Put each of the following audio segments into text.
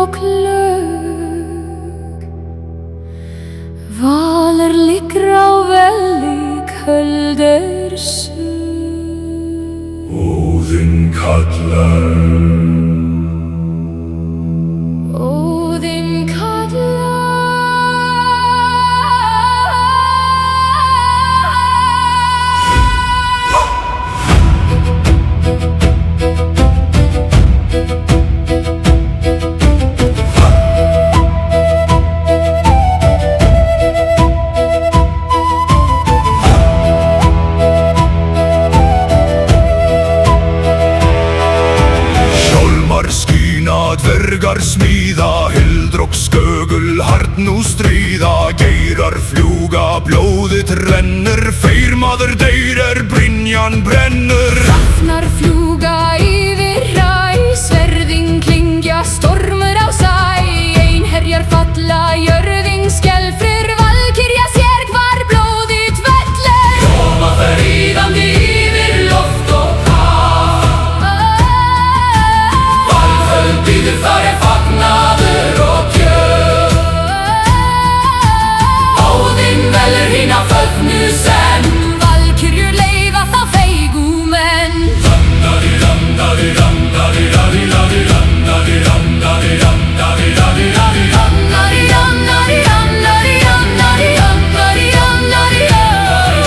og glögg. Valur liggur á velli köldur sög. Óðinn kallar, Óðinn kallar. Dvergar smíða, hildur og skögul harðn og stríða. Geirar fljúga, blóðið rennur, feirmaður deyr brynjan brennur. Hrafnar fljúga yfir hræ, sverðin klingja, stormur á sæ. Einherjar falla, jörðin skelfur, valkyrja sér hvar blóðið vellur. Koma þær ríðandi yfir loft og haf. Valhöll býður, þar fagnaður og gjöf. Óðinn velur hina fögnu senn, valkyrjur leiða þá feigu menn. Randari, randari, randari, rari, rari, randari, randari, randari, rari, rari, Rannari, rannari, rannari, rannari, rannari, rannari, rannari.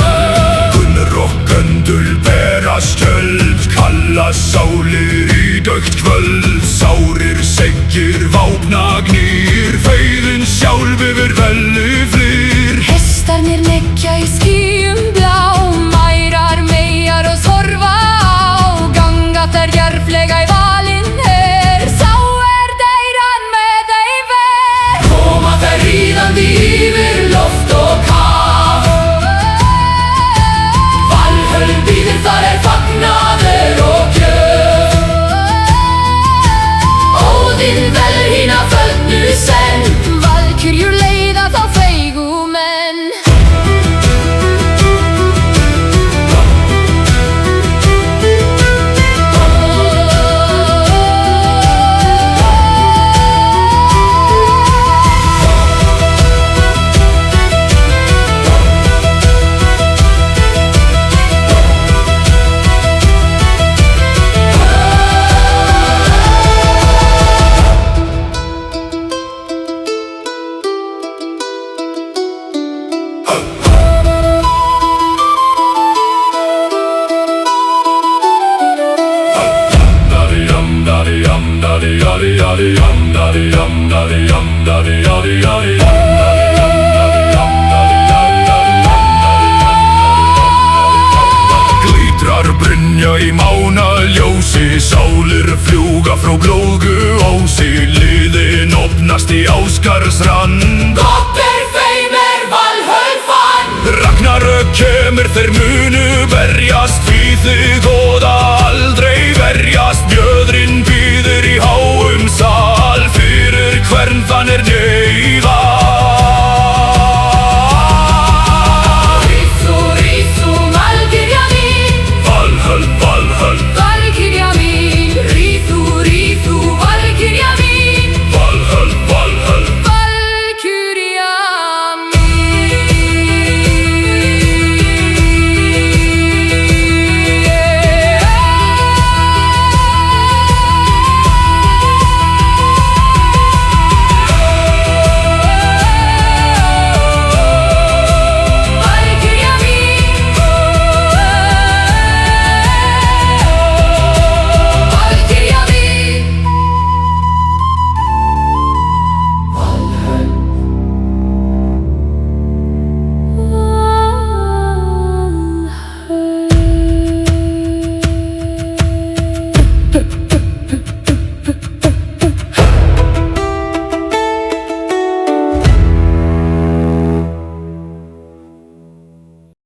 Gunnur og göndul bera skjöld, kalla sálir í dögt kvöld. Sárir seggir, vápnagnir, feiðin sjálf yfir vellu flyr. Hestarnir leggja í skýjum blá, mærar, meyjar og sorfa á. Ganga þær djarflega í valinn her, sá deyran með þeim ver. Koma þær ríðandi yfir loft og haf. Valhöll býður, þar fagnaður og gjöf. Óðinn velur hina fögnu senn, Valkyrjur leiða þá feigu menn. Glitrar brynja í mánaljósi, sálir fljúga frá blóðgu ósi. Liðin opnast í Ásgarðsrann, gott feim Valhöll fann. Ragnarök kemur, þeir munu berjast við þig